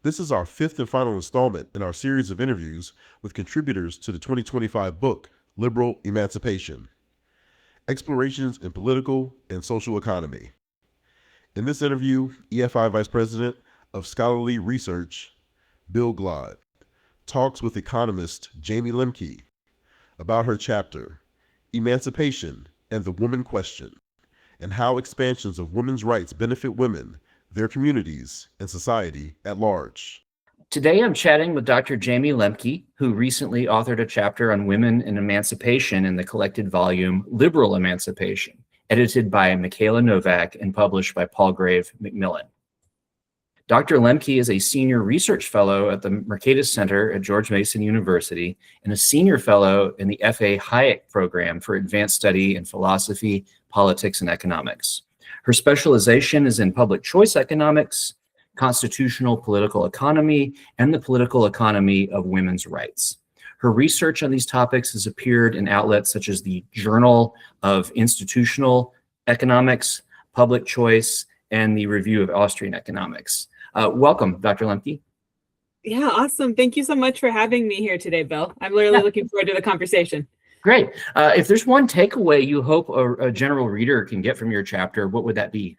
This is our fifth and final installment in our series of interviews with contributors to the 2025 book, Liberal Emancipation: Explorations in Political and Social Economy. In this interview, EFI Vice President of Scholarly Research, Bill Glod, talks with economist Jayme Lemke about her chapter, Emancipation and the Woman Question, and how expansions of women's rights benefit women, their communities, and society at large. Today, I'm chatting with Dr. Jayme Lemke, who recently authored a chapter on women and emancipation in the collected volume Liberal Emancipation, edited by Michaela Novak and published by Palgrave Macmillan. Dr. Lemke is a senior research fellow at the Mercatus Center at George Mason University and a senior fellow in the F.A. Hayek program for advanced study in philosophy, politics, and economics. Her specialization is in public choice economics, constitutional political economy, and the political economy of women's rights. Her research on these topics has appeared in outlets such as the Journal of Institutional Economics, Public Choice, and the Review of Austrian Economics. Welcome, Dr. Lemke. Yeah, awesome. Thank you so much for having me here today, Bill. I'm really looking forward to the conversation. Great. If there's one takeaway you hope a general reader can get from your chapter, what would that be?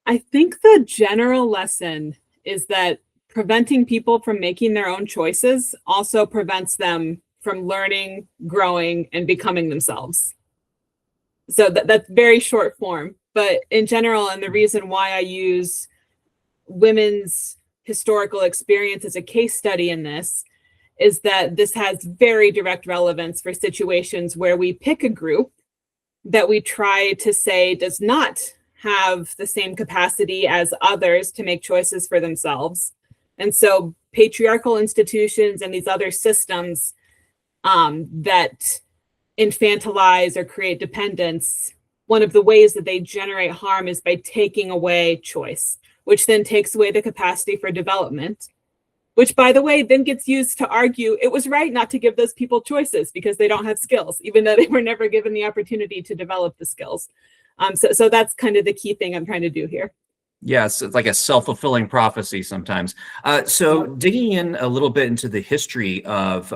I think the general lesson is that preventing people from making their own choices also prevents them from learning, growing, and becoming themselves. So that's very short form, but in general, and the reason why I use women's historical experience as a case study in this is that this has very direct relevance for situations where we pick a group that we try to say does not have the same capacity as others to make choices for themselves. And so patriarchal institutions and these other systems that infantilize or create dependence, one of the ways that they generate harm is by taking away choice, which then takes away the capacity for development, which, by the way, then gets used to argue it was right not to give those people choices because they don't have skills, even though they were never given the opportunity to develop the skills. So that's kind of the key thing I'm trying to do here. Yes, it's like a self-fulfilling prophecy sometimes. So digging in a little bit into the history of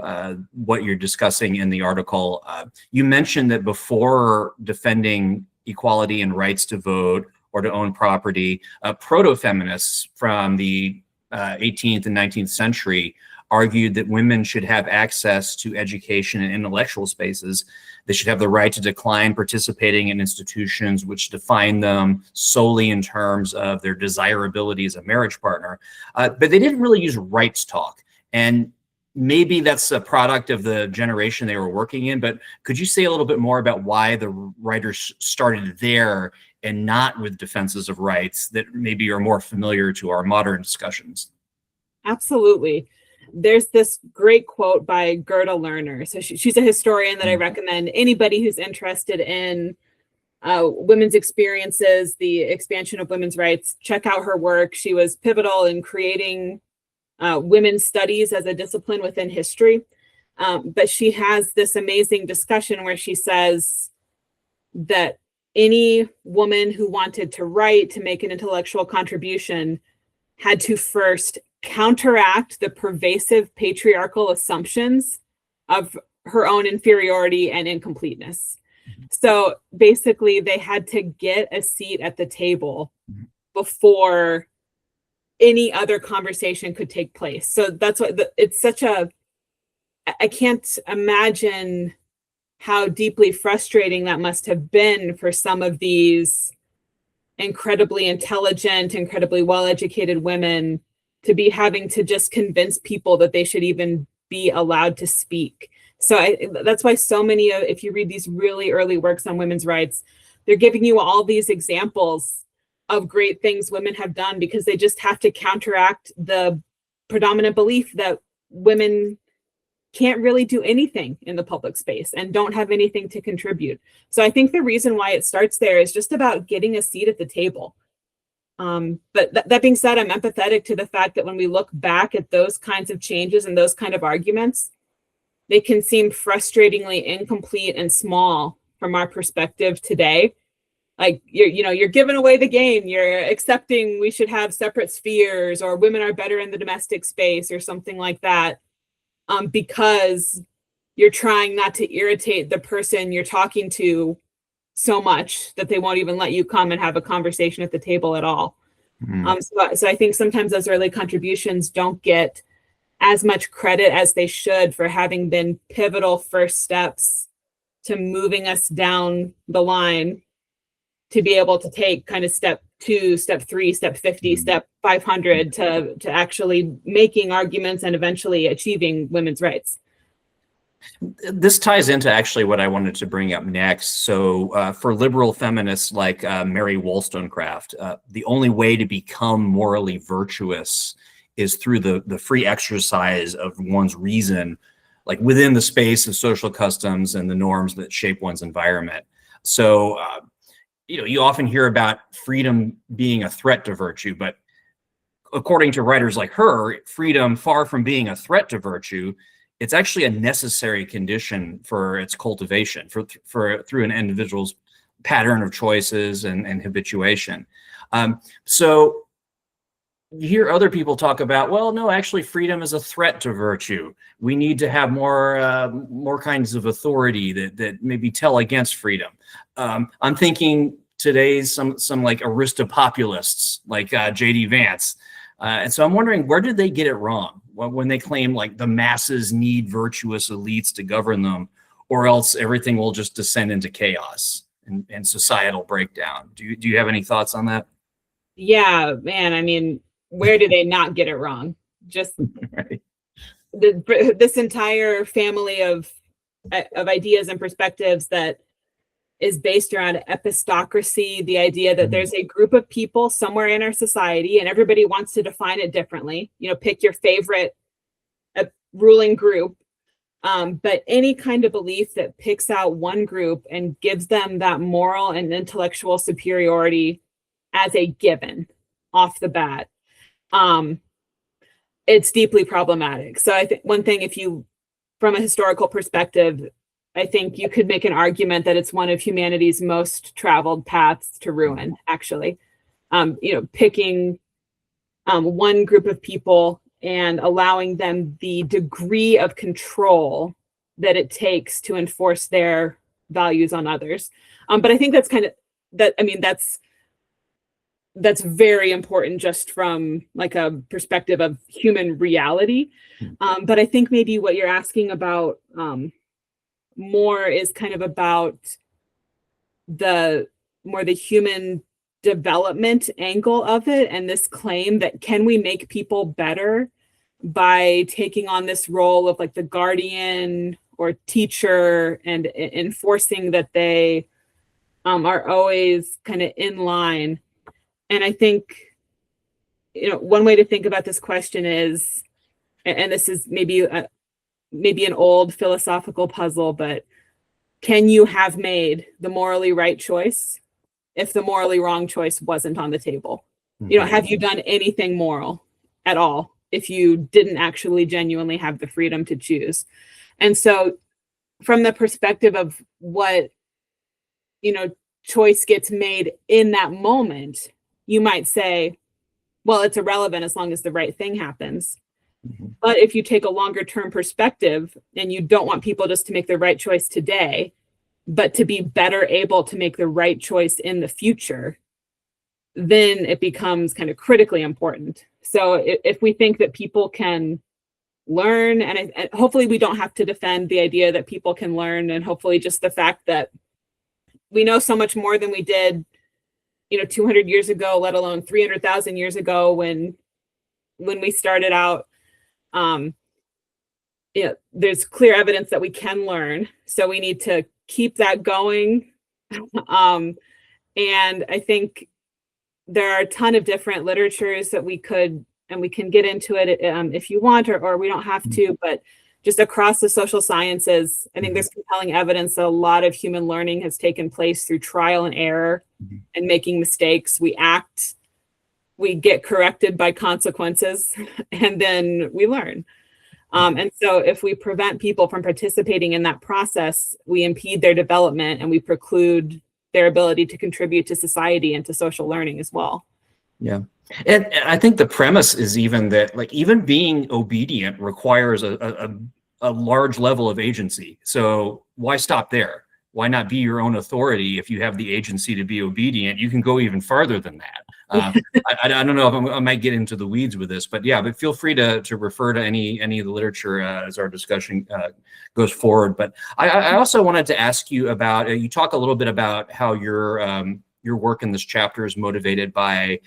what you're discussing in the article, you mentioned that before defending equality and rights to vote or to own property, proto-feminists from the 18th and 19th century argued that women should have access to education and intellectual spaces. They should have the right to decline participating in institutions which define them solely in terms of their desirability as a marriage partner. But they didn't really use rights talk. And maybe that's a product of the generation they were working in, but could you say a little bit more about why the writers started there and not with defenses of rights that maybe are more familiar to our modern discussions? Absolutely. There's this great quote by Gerda Lerner. So she's a historian that I recommend anybody who's interested in women's experiences, the expansion of women's rights, check out her work. She was pivotal in creating women's studies as a discipline within history. But she has this amazing discussion where she says that any woman who wanted to write, to make an intellectual contribution, had to first counteract the pervasive patriarchal assumptions of her own inferiority and incompleteness. So basically, they had to get a seat at the table before any other conversation could take place. So that's what it's such a, I can't imagine how deeply frustrating that must have been for some of these incredibly intelligent, incredibly well-educated women to be having to just convince people that they should even be allowed to speak. So that's why so many of, if you read these really early works on women's rights, they're giving you all these examples of great things women have done because they just have to counteract the predominant belief that women can't really do anything in the public space and don't have anything to contribute. So I think the reason why it starts there is just about getting a seat at the table. But that being said, I'm empathetic to the fact that when we look back at those kinds of changes and those kind of arguments, they can seem frustratingly incomplete and small from our perspective today. like you're giving away the game. You're accepting we should have separate spheres, or women are better in the domestic space, or something like that, because you're trying not to irritate the person you're talking to so much that they won't even let you come and have a conversation at the table at all. So I think sometimes those early contributions don't get as much credit as they should for having been pivotal first steps to moving us down the line to be able to take kind of step 2, step 3, step 50, step 500 to actually making arguments and eventually achieving women's rights. This ties into actually what I wanted to bring up next. So for liberal feminists like Mary Wollstonecraft, the only way to become morally virtuous is through the free exercise of one's reason, like within the space of social customs and the norms that shape one's environment. So, you often hear about freedom being a threat to virtue, but according to writers like her, freedom, far from being a threat to virtue, it's actually a necessary condition for its cultivation, for through an individual's pattern of choices and habituation. So you hear other people talk about, well, no, actually freedom is a threat to virtue. We need to have more kinds of authority that maybe tell against freedom. I'm thinking today's some like Aristopopulists like J.D. Vance. And so I'm wondering, where did they get it wrong when they claim like the masses need virtuous elites to govern them, or else everything will just descend into chaos and societal breakdown? Do you have any thoughts on that? Yeah, man. I mean, where did they not get it wrong? Just Right. This entire family of ideas and perspectives that is based around epistocracy, the idea that there's a group of people somewhere in our society and everybody wants to define it differently. Pick your favorite ruling group. But any kind of belief that picks out one group and gives them that moral and intellectual superiority as a given off the bat, it's deeply problematic. So I think one thing, from a historical perspective, I think you could make an argument that it's one of humanity's most traveled paths to ruin, actually. Picking one group of people and allowing them the degree of control that it takes to enforce their values on others. But I think that's very important just from like a perspective of human reality. But I think maybe what you're asking about more is kind of about the human development angle of it, and this claim that can we make people better by taking on this role of like the guardian or teacher and enforcing that they are always kind of in line. And I think one way to think about this question is, and this is maybe an old philosophical puzzle, but can you have made the morally right choice if the morally wrong choice wasn't on the table? Have you done anything moral at all if you didn't actually genuinely have the freedom to choose? And so from the perspective of what, choice gets made in that moment, you might say, well, it's irrelevant as long as the right thing happens. But if you take a longer term perspective and you don't want people just to make the right choice today, but to be better able to make the right choice in the future, then it becomes kind of critically important. So if we think that people can learn, and hopefully we don't have to defend the idea that people can learn, and hopefully just the fact that we know so much more than we did 200 years ago, let alone 300,000 years ago when we started out. There's clear evidence that we can learn, so we need to keep that going. And I think there are a ton of different literatures that we can get into it if you want, or we don't have to, but just across the social sciences, I think there's compelling evidence that a lot of human learning has taken place through trial and error and making mistakes. We act, we get corrected by consequences, and then we learn. And so if we prevent people from participating in that process, we impede their development and we preclude their ability to contribute to society and to social learning as well. Yeah. And I think the premise is even that, like, even being obedient requires a large level of agency. So why stop there? Why not be your own authority? If you have the agency to be obedient, you can go even farther than that. I don't know if I might get into the weeds with this, but yeah, but feel free to refer to any of the literature as our discussion goes forward. But I also wanted to ask you about, you talk a little bit about how your work in this chapter is motivated by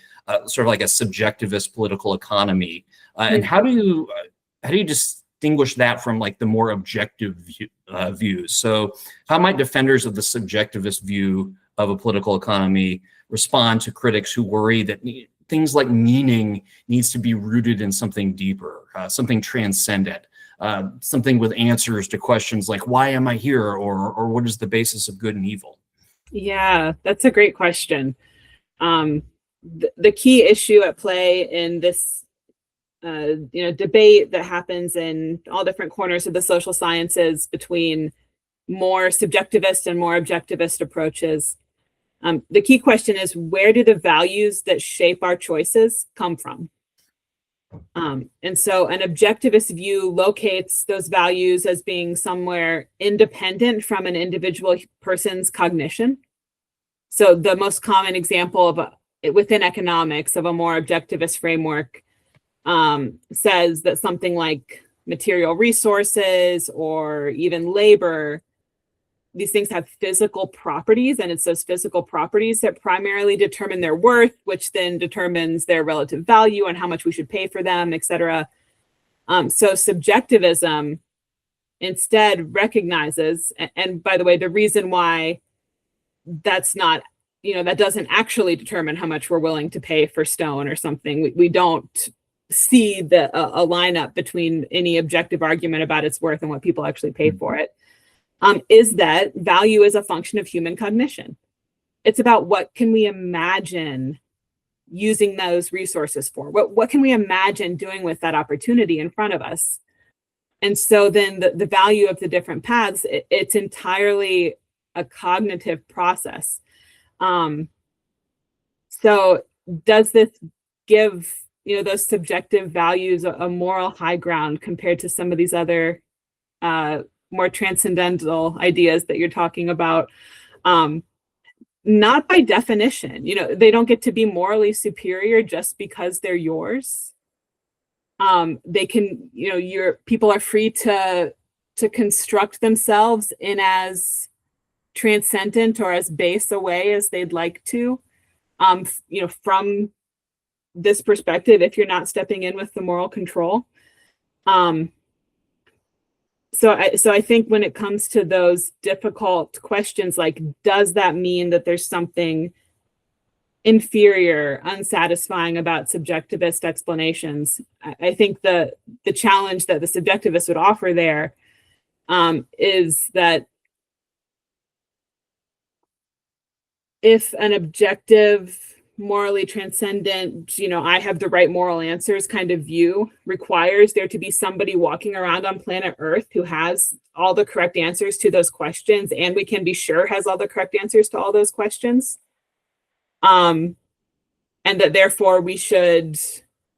sort of like a subjectivist political economy. And how do you distinguish that from like the more objective views? So how might defenders of the subjectivist view of a political economy respond to critics who worry that things like meaning needs to be rooted in something deeper, something transcendent, something with answers to questions like, why am I here? Or what is the basis of good and evil? Yeah, that's a great question. The key issue at play in this debate that happens in all different corners of the social sciences between more subjectivist and more objectivist approaches. The key question is, where do the values that shape our choices come from? And so an objectivist view locates those values as being somewhere independent from an individual person's cognition. So the most common example of within economics of a more objectivist framework says that something like material resources or even labor, these things have physical properties, and it's those physical properties that primarily determine their worth, which then determines their relative value and how much we should pay for them, et cetera. So subjectivism instead recognizes, and by the way, the reason why that's not, that doesn't actually determine how much we're willing to pay for stone or something. We don't see a lineup between any objective argument about its worth and what people actually pay for it. Is that value is a function of human cognition. It's about what can we imagine using those resources for? What can we imagine doing with that opportunity in front of us? And so then the value of the different paths, it's entirely a cognitive process. So does this give those subjective values a moral high ground compared to some of these other more transcendental ideas that you're talking about? Not by definition. They don't get to be morally superior just because they're yours. They can, people are free to construct themselves in as transcendent or as base a way as they'd like to. From this perspective, if you're not stepping in with the moral control. So I think when it comes to those difficult questions, like, does that mean that there's something inferior, unsatisfying about subjectivist explanations? I think the challenge that the subjectivist would offer there is that if an objective, morally transcendent, I have the right moral answers kind of view requires there to be somebody walking around on planet Earth who has all the correct answers to those questions, and we can be sure has all the correct answers to all those questions. And that therefore we should,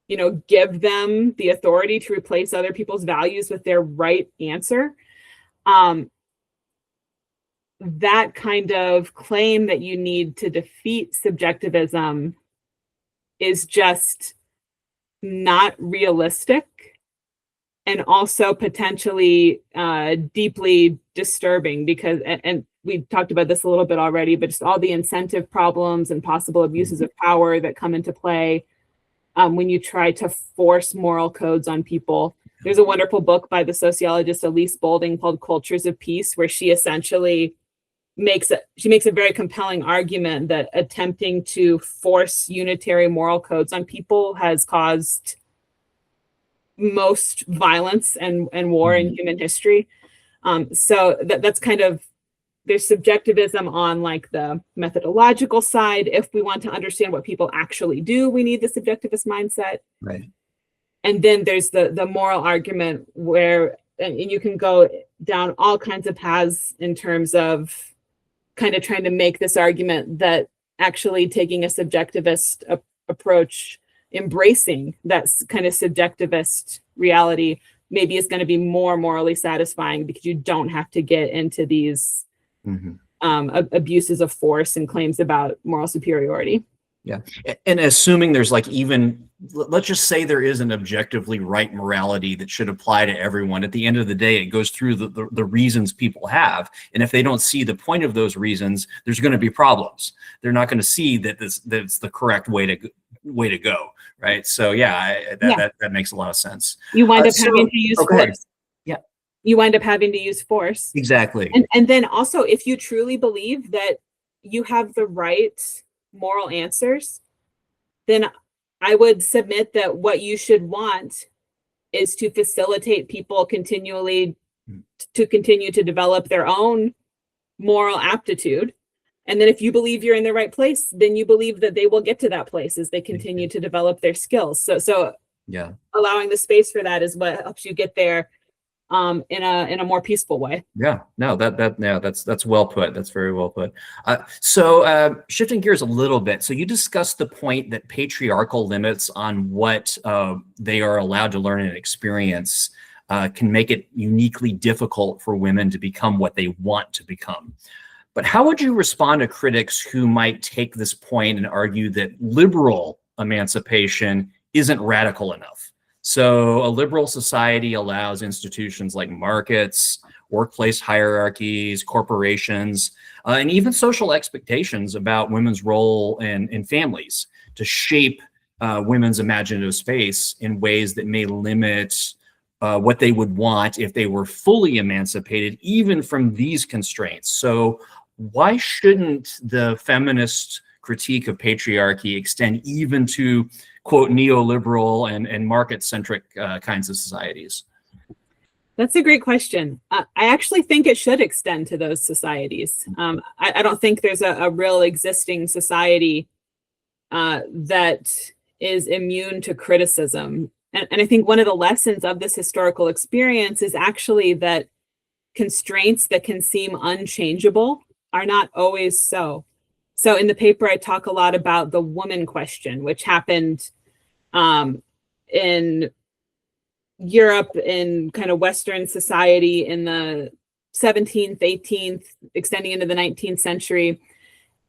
give them the authority to replace other people's values with their right answer. That kind of claim that you need to defeat subjectivism is just not realistic, and also potentially deeply disturbing, because, and we talked about this a little bit already, but just all the incentive problems and possible abuses of power that come into play when you try to force moral codes on people. There's a wonderful book by the sociologist Elise Boulding called Cultures of Peace, where she essentially makes a very compelling argument that attempting to force unitary moral codes on people has caused most violence and war in human history. So that's kind of, there's subjectivism on like the methodological side. If we want to understand what people actually do, we need the subjectivist mindset. Right. And then there's the moral argument where, and you can go down all kinds of paths in terms of kind of trying to make this argument that actually taking a subjectivist approach, embracing that kind of subjectivist reality, maybe is going to be more morally satisfying because you don't have to get into these abuses of force and claims about moral superiority. Yeah. And assuming there's like, even, let's just say there is an objectively right morality that should apply to everyone. At the end of the day, it goes through the reasons people have. And if they don't see the point of those reasons, there's going to be problems. They're not going to see that that's the correct way to go. Right. So yeah, that makes a lot of sense. You wind up having to use force. Yeah. You wind up having to use force. Exactly. And then also, if you truly believe that you have the right moral answers, then I would submit that what you should want is to facilitate people continue to develop their own moral aptitude. And then if you believe you're in the right place, then you believe that they will get to that place as they continue to develop their skills. So yeah, allowing the space for that is what helps you get there in a more peaceful way. Yeah, no, that's well put. That's very well put. So shifting gears a little bit. So you discussed the point that patriarchal limits on what they are allowed to learn and experience can make it uniquely difficult for women to become what they want to become. But how would you respond to critics who might take this point and argue that liberal emancipation isn't radical enough? So a liberal society allows institutions like markets, workplace hierarchies, corporations, and even social expectations about women's role in families to shape women's imaginative space in ways that may limit what they would want if they were fully emancipated, even from these constraints. So why shouldn't the feminist critique of patriarchy extend even to, quote, neoliberal and market-centric kinds of societies? That's a great question. I actually think it should extend to those societies. I don't think there's a real existing society that is immune to criticism. And I think one of the lessons of this historical experience is actually that constraints that can seem unchangeable are not always so. So in the paper, I talk a lot about the woman question, which happened in Europe, in kind of Western society in the 17th, 18th, extending into the 19th century.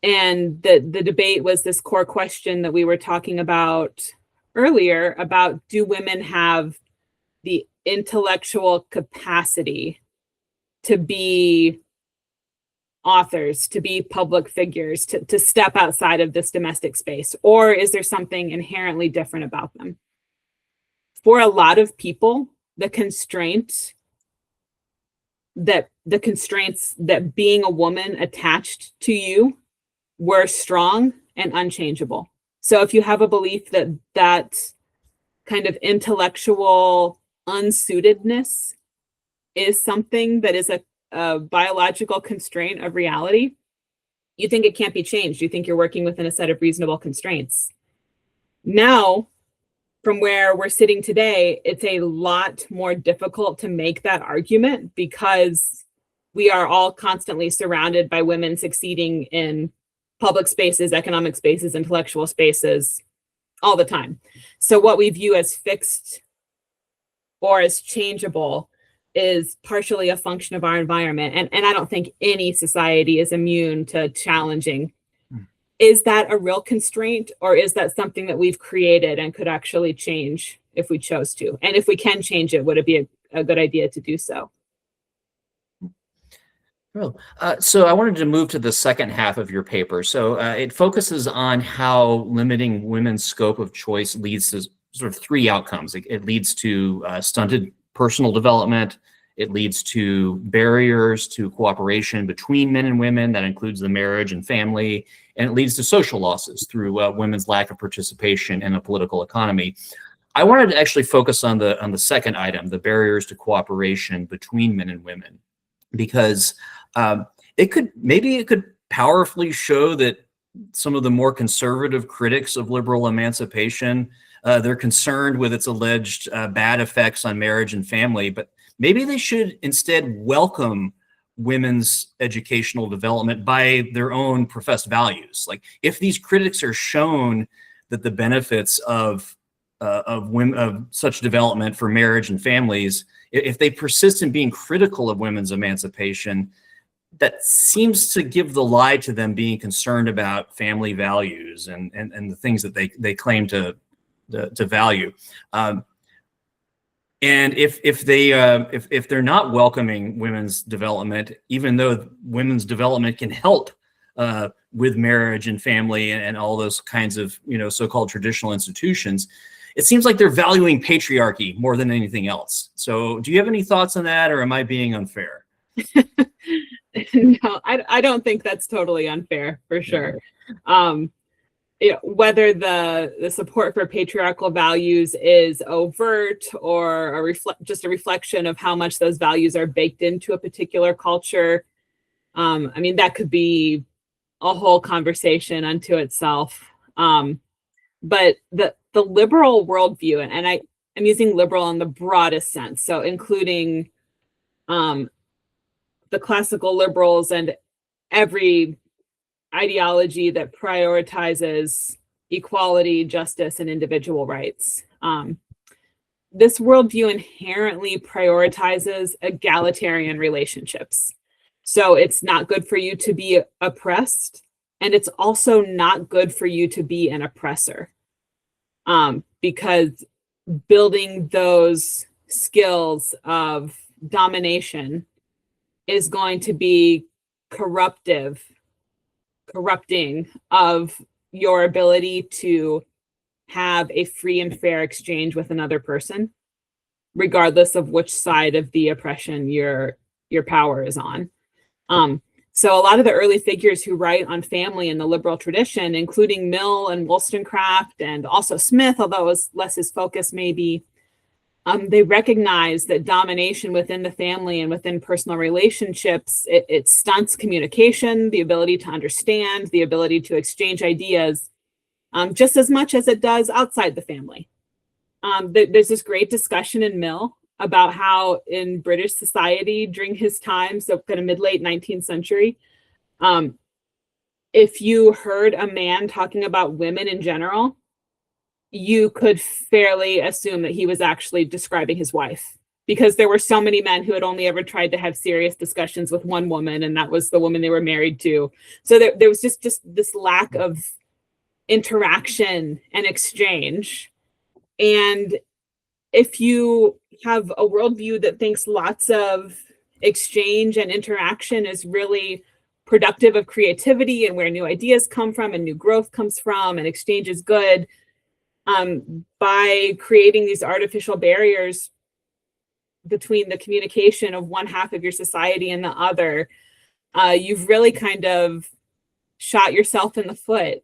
And the debate was this core question that we were talking about earlier about, do women have the intellectual capacity to be authors, to be public figures, to step outside of this domestic space? Or is there something inherently different about them? For a lot of people, the constraints that being a woman attached to you were strong and unchangeable. So if you have a belief that kind of intellectual unsuitedness is something that is a biological constraint of reality, you think it can't be changed. You think you're working within a set of reasonable constraints. Now, from where we're sitting today, it's a lot more difficult to make that argument because we are all constantly surrounded by women succeeding in public spaces, economic spaces, intellectual spaces all the time. So what we view as fixed or as changeable is partially a function of our environment. And I don't think any society is immune to challenging. Is that a real constraint, or is that something that we've created and could actually change if we chose to? And if we can change it, would it be a good idea to do so? Well, so I wanted to move to the second half of your paper. So it focuses on how limiting women's scope of choice leads to sort of three outcomes. It leads to stunted personal development. It leads to barriers to cooperation between men and women. That includes the marriage and family. And it leads to social losses through women's lack of participation in a political economy. I wanted to actually focus on the second item, the barriers to cooperation between men and women, because it could powerfully show that some of the more conservative critics of liberal emancipation, they're concerned with its alleged bad effects on marriage and family, but maybe they should instead welcome women's educational development by their own professed values. Like, if these critics are shown that the benefits of women, of such development for marriage and families, if they persist in being critical of women's emancipation, that seems to give the lie to them being concerned about family values and the things that they claim to value. And if they're not welcoming women's development, even though women's development can help with marriage and family and all those kinds of, you know, so-called traditional institutions, it seems like they're valuing patriarchy more than anything else. So do you have any thoughts on that, or am I being unfair? No, I don't think that's totally unfair, for sure. You know, whether the support for patriarchal values is overt or just a reflection of how much those values are baked into a particular culture, I mean, that could be a whole conversation unto itself. But the liberal worldview, and I'm using liberal in the broadest sense, so including the classical liberals and every ideology that prioritizes equality, justice, and individual rights. This worldview inherently prioritizes egalitarian relationships. So it's not good for you to be oppressed, and it's also not good for you to be an oppressor, because building those skills of domination is going to be corrupting of your ability to have a free and fair exchange with another person, regardless of which side of the oppression your power is on. So a lot of the early figures who write on family in the liberal tradition, including Mill and Wollstonecraft, and also Smith, although it was less his focus maybe, they recognize that domination within the family and within personal relationships, it stunts communication, the ability to understand, the ability to exchange ideas, just as much as it does outside the family. There's this great discussion in Mill about how in British society during his time, so kind of mid-late 19th century, if you heard a man talking about women in general, you could fairly assume that he was actually describing his wife, because there were so many men who had only ever tried to have serious discussions with one woman, and that was the woman they were married to. So there was just this lack of interaction and exchange. And if you have a worldview that thinks lots of exchange and interaction is really productive of creativity and where new ideas come from and new growth comes from and exchange is good, by creating these artificial barriers between the communication of one half of your society and the other, you've really kind of shot yourself in the foot.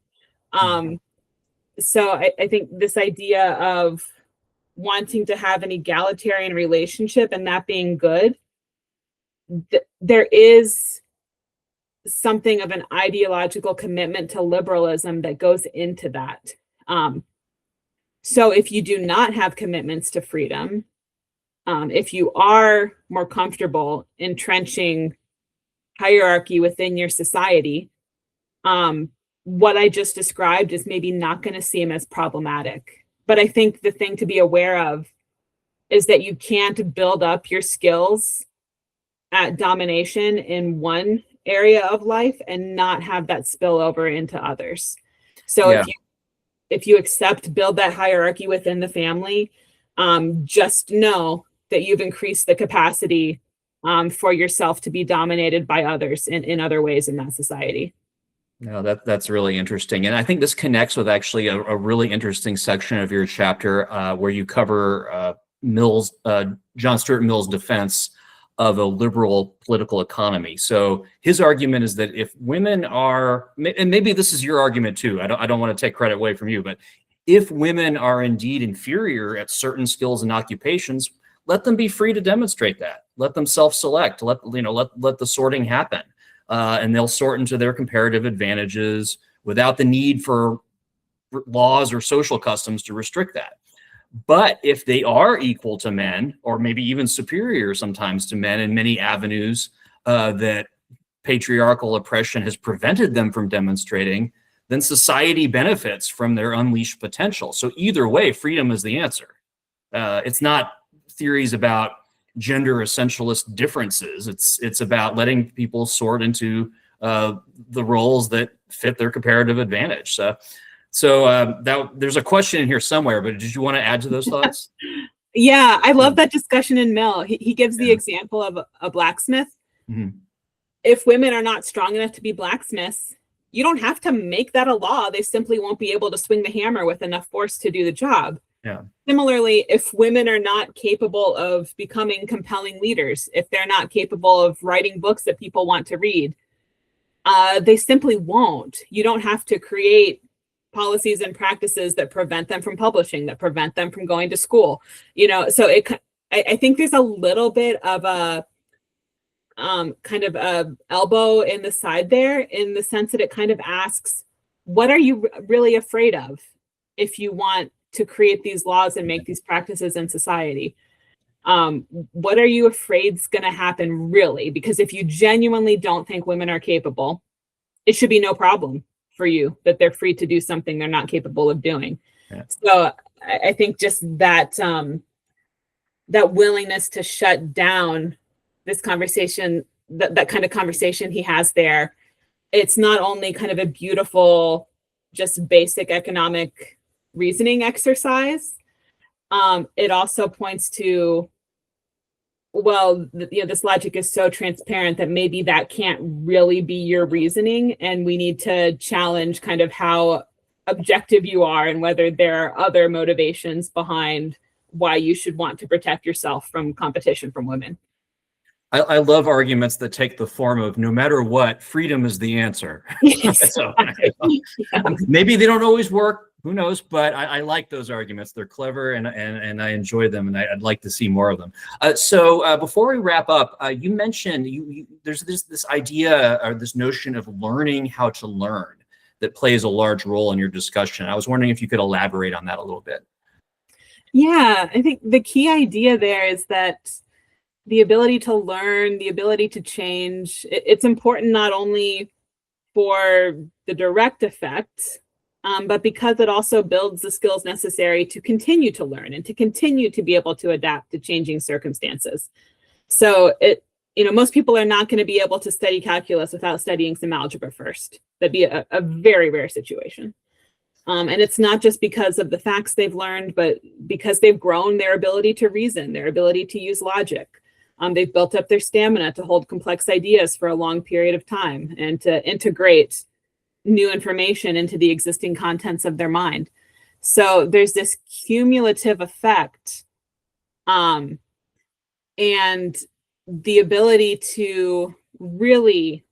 So I think this idea of wanting to have an egalitarian relationship and that being good, there is something of an ideological commitment to liberalism that goes into that. So if you do not have commitments to freedom, if you are more comfortable entrenching hierarchy within your society, what I just described is maybe not going to seem as problematic. But I think the thing to be aware of is that you can't build up your skills at domination in one area of life and not have that spill over into others. So if you build that hierarchy within the family, just know that you've increased the capacity for yourself to be dominated by others in other ways in that society. No, that's really interesting. And I think this connects with actually a really interesting section of your chapter where you cover John Stuart Mill's defense of a liberal political economy. So his argument is that if women are, and maybe this is your argument too, I don't want to take credit away from you, but if women are indeed inferior at certain skills and occupations, let them be free to demonstrate that. Let them self-select. Let the sorting happen. And they'll sort into their comparative advantages without the need for laws or social customs to restrict that. But if they are equal to men, or maybe even superior sometimes to men in many avenues, that patriarchal oppression has prevented them from demonstrating, then society benefits from their unleashed potential. So either way, freedom is the answer. It's not theories about gender essentialist differences. It's about letting people sort into the roles that fit their comparative advantage. So there's a question in here somewhere, but did you want to add to those thoughts? Yeah, I love that discussion in Mill. He gives the example of a blacksmith. Mm-hmm. If women are not strong enough to be blacksmiths, you don't have to make that a law. They simply won't be able to swing the hammer with enough force to do the job. Yeah. Similarly, if women are not capable of becoming compelling leaders, if they're not capable of writing books that people want to read, they simply won't. You don't have to create policies and practices that prevent them from publishing, that prevent them from going to school. So I think there's a little bit of a kind of a elbow in the side there, in the sense that it kind of asks, what are you really afraid of if you want to create these laws and make these practices in society? What are you afraid is going to happen, really? Because if you genuinely don't think women are capable, it should be no problem for you that they're free to do something they're not capable of doing. Yeah. So I think just that that willingness to shut down this conversation, that kind of conversation he has there, it's not only kind of a beautiful, just basic economic reasoning exercise, it also points to, well, this logic is so transparent that maybe that can't really be your reasoning, and we need to challenge kind of how objective you are and whether there are other motivations behind why you should want to protect yourself from competition from women. I love arguments that take the form of, no matter what, freedom is the answer. Yes, so, maybe they don't always work, who knows, but I like those arguments. They're clever and I enjoy them, and I'd like to see more of them. So before we wrap up, you mentioned there's this idea or this notion of learning how to learn that plays a large role in your discussion. I was wondering if you could elaborate on that a little bit. Yeah, I think the key idea there is that the ability to learn, the ability to change, it's important not only for the direct effect, but because it also builds the skills necessary to continue to learn and to continue to be able to adapt to changing circumstances. So most people are not going to be able to study calculus without studying some algebra first. That'd be a very rare situation. And it's not just because of the facts they've learned, but because they've grown their ability to reason, their ability to use logic. They've built up their stamina to hold complex ideas for a long period of time and to integrate new information into the existing contents of their mind. So there's this cumulative effect, and the ability to really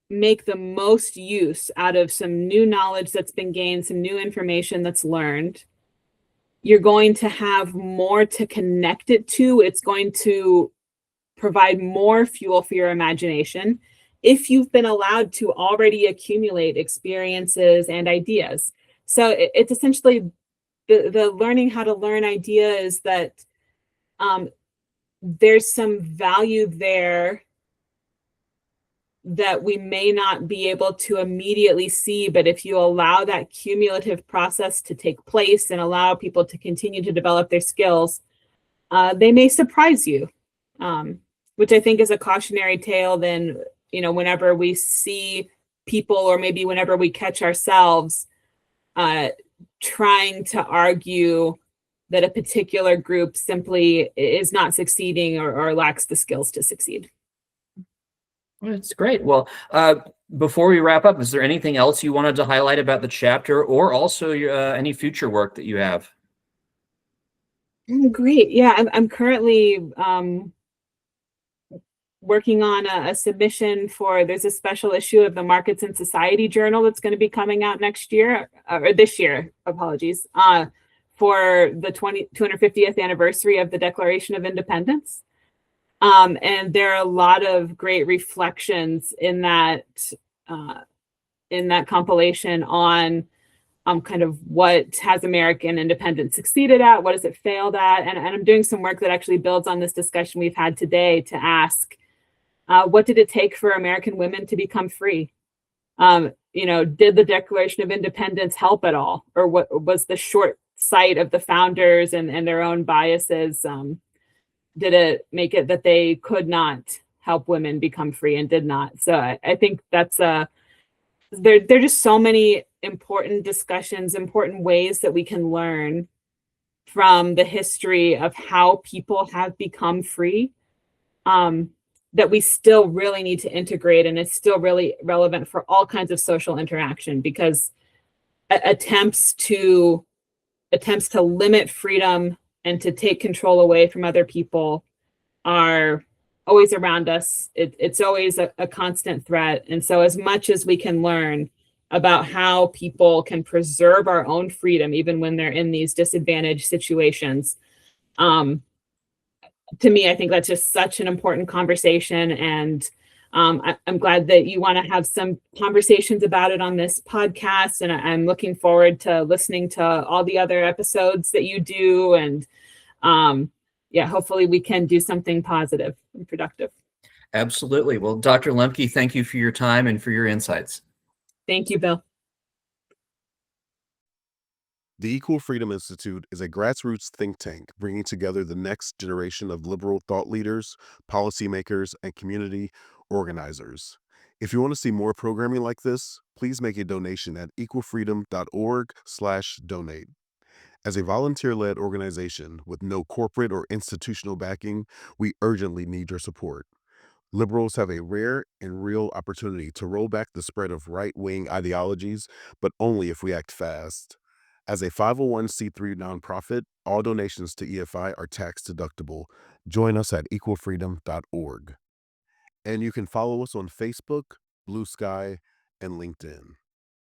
make the most use out of some new knowledge that's been gained, some new information that's learned. You're going to have more to connect it to. It's going to provide more fuel for your imagination if you've been allowed to already accumulate experiences and ideas. So it's essentially the learning how to learn idea is that there's some value there that we may not be able to immediately see, but if you allow that cumulative process to take place and allow people to continue to develop their skills, they may surprise you, which I think is a cautionary tale. Then, whenever we see people, or maybe whenever we catch ourselves trying to argue that a particular group simply is not succeeding or lacks the skills to succeed. That's great. Well, before we wrap up, is there anything else you wanted to highlight about the chapter, or also any future work that you have? Great. Yeah, I'm currently working on a submission there's a special issue of the Markets and Society Journal that's going to be coming out next year, or this year, apologies, for the 250th anniversary of the Declaration of Independence. And there are a lot of great reflections in that compilation on kind of what has American independence succeeded at, what has it failed at, and I'm doing some work that actually builds on this discussion we've had today to ask What did it take for American women to become free? Did the Declaration of Independence help at all? Or what was the short sight of the founders and their own biases? Did it make it that they could not help women become free and did not? So I think that's there are just so many important discussions, important ways that we can learn from the history of how people have become free, that we still really need to integrate, and it's still really relevant for all kinds of social interaction, because attempts to limit freedom and to take control away from other people are always around us. It's always a constant threat. And so as much as we can learn about how people can preserve our own freedom, even when they're in these disadvantaged situations, to me, I think that's just such an important conversation. And I'm glad that you want to have some conversations about it on this podcast. And I'm looking forward to listening to all the other episodes that you do. And hopefully we can do something positive and productive. Absolutely. Well, Dr. Lemke, thank you for your time and for your insights. Thank you, Bill. The Equal Freedom Institute is a grassroots think tank bringing together the next generation of liberal thought leaders, policymakers, and community organizers. If you want to see more programming like this, please make a donation at equalfreedom.org/donate. As a volunteer-led organization with no corporate or institutional backing, we urgently need your support. Liberals have a rare and real opportunity to roll back the spread of right-wing ideologies, but only if we act fast. As a 501c3 nonprofit, all donations to EFI are tax deductible. Join us at equalfreedom.org. And you can follow us on Facebook, Blue Sky, and LinkedIn.